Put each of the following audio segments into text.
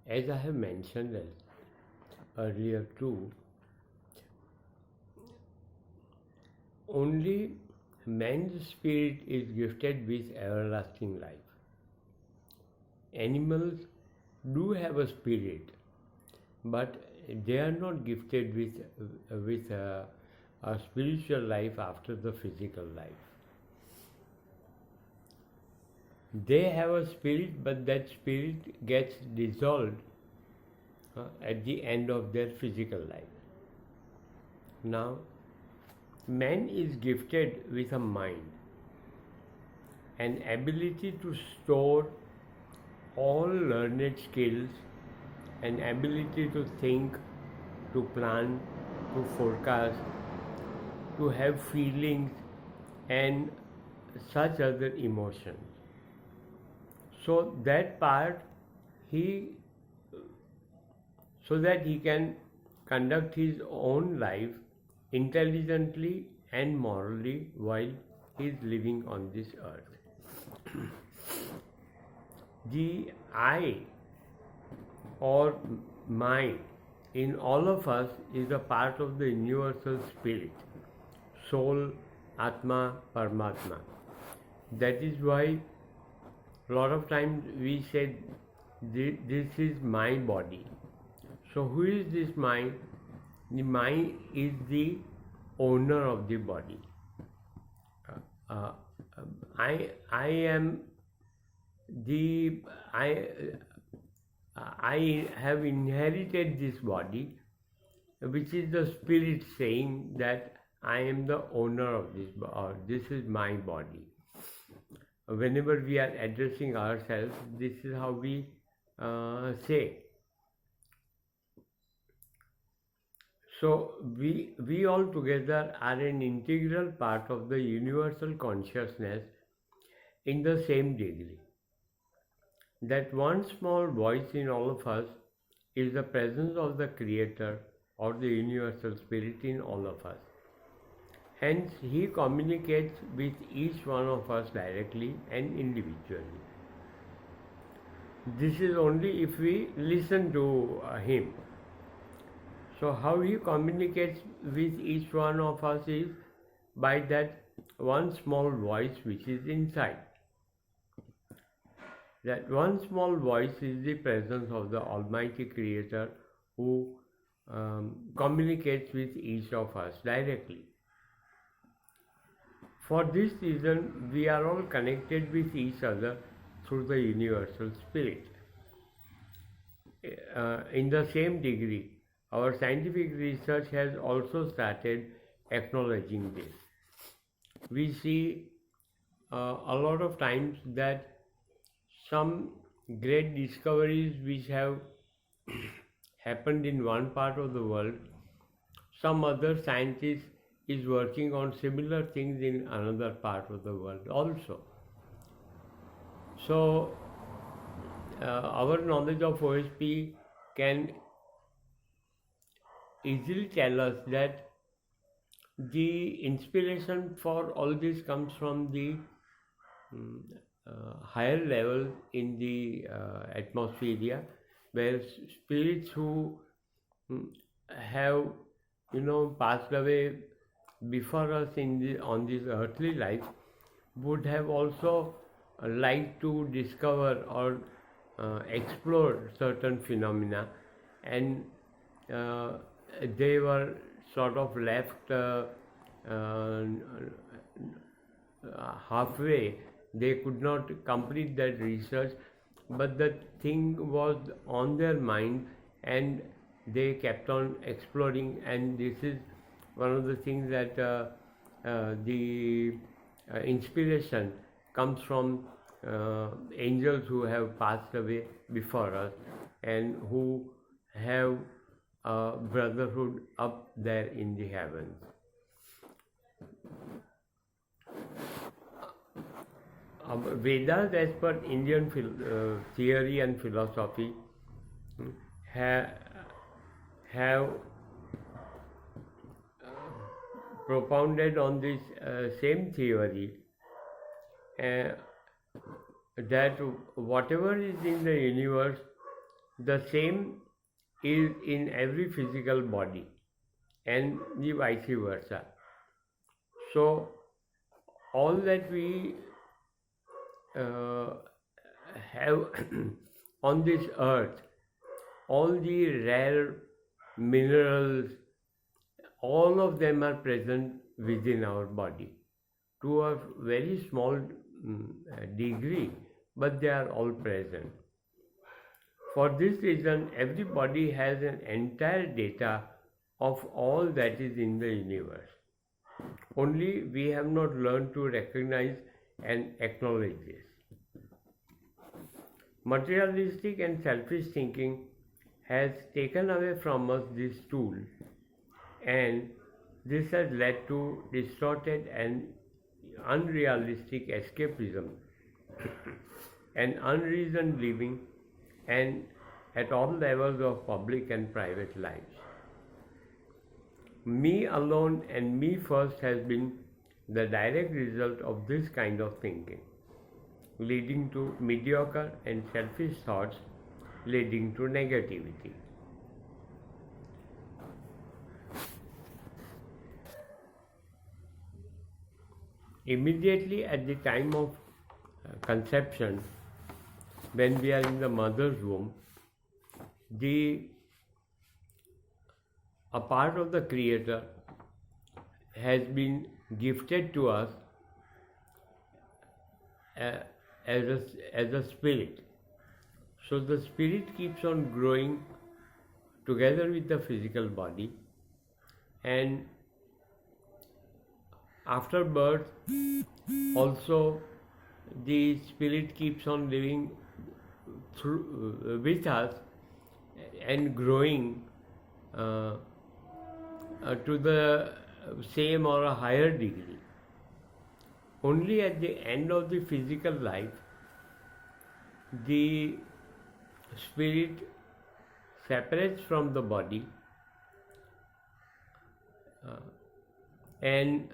As I have mentioned earlier too, only man's spirit is gifted with everlasting life. Animals do have a spirit, but they are not gifted with a spiritual life after the physical life. They have a spirit, but that spirit gets dissolved at the end of their physical life. Now, man is gifted with a mind, an ability to store all learned skills, an ability to think, to plan, to forecast, to have feelings and such other emotions. So that part he so that he can conduct his own life intelligently and morally while he is living on this earth. The I or mind in all of us is a part of the universal spirit, soul, Atma, Paramatma. That is why a lot of times we say this is my body. So who is this mind? The mind is the owner of the body. Uh, I am the I have inherited this body, which is the spirit saying that I am the owner of this, or this is my body. Whenever we are addressing ourselves, this is how we say. So we all together are an integral part of the universal consciousness in the same degree. That one small voice in all of us is the presence of the Creator or the universal spirit in all of us. Hence, he communicates with each one of us directly and individually. This is only if we listen to him. So, how he communicates with each one of us is by that one small voice which is inside. That one small voice is the presence of the Almighty Creator who communicates with each of us directly. For this reason, we are all connected with each other through the universal spirit. In the same degree, our scientific research has also started acknowledging this. We see a lot of times that some great discoveries which have happened in one part of the world, some other scientist is working on similar things in another part of the world also. So our knowledge of OSP can easily tell us that the inspiration for all this comes from the higher level in the atmosphere, where spirits who have passed away before us on this earthly life would have also liked to discover or explore certain phenomena, and they were sort of left halfway. They could not complete that research, but the thing was on their mind and they kept on exploring, and this is one of the things that the inspiration comes from angels who have passed away before us and who have a brotherhood up there in the heavens. Vedas, as per Indian theory and philosophy, have propounded on this same theory that whatever is in the universe The same is in every physical body and the vice versa. So all that we have on this earth, all the rare minerals, all of them are present within our body to a very small degree, but they are all present. For this reason, everybody has an entire data of all that is in the universe. Only we have not learned to recognize and acknowledge this. Materialistic and selfish thinking has taken away from us this tool, and this has led to distorted and unrealistic escapism and unreasoned living, and at all levels of public and private lives. Me alone and me first has been the direct result of this kind of thinking, leading to mediocre and selfish thoughts, leading to negativity. Immediately at the time of conception, when we are in the mother's womb, a part of the Creator has been gifted to us as a spirit. So the spirit keeps on growing together with the physical body, and after birth also the spirit keeps on living with us and growing to the same or a higher degree. Only at the end of the physical life, the spirit separates from the body and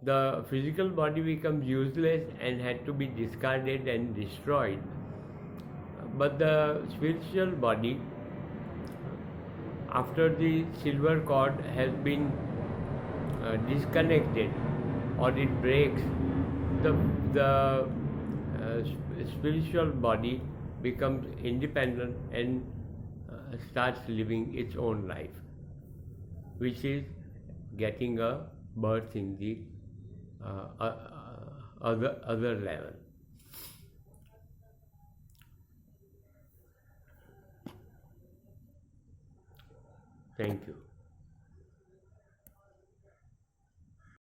the physical body becomes useless and had to be discarded and destroyed. But the spiritual body, after the silver cord has been disconnected or it breaks, the spiritual body becomes independent and starts living its own life, which is getting a birth in the other level. Thank you.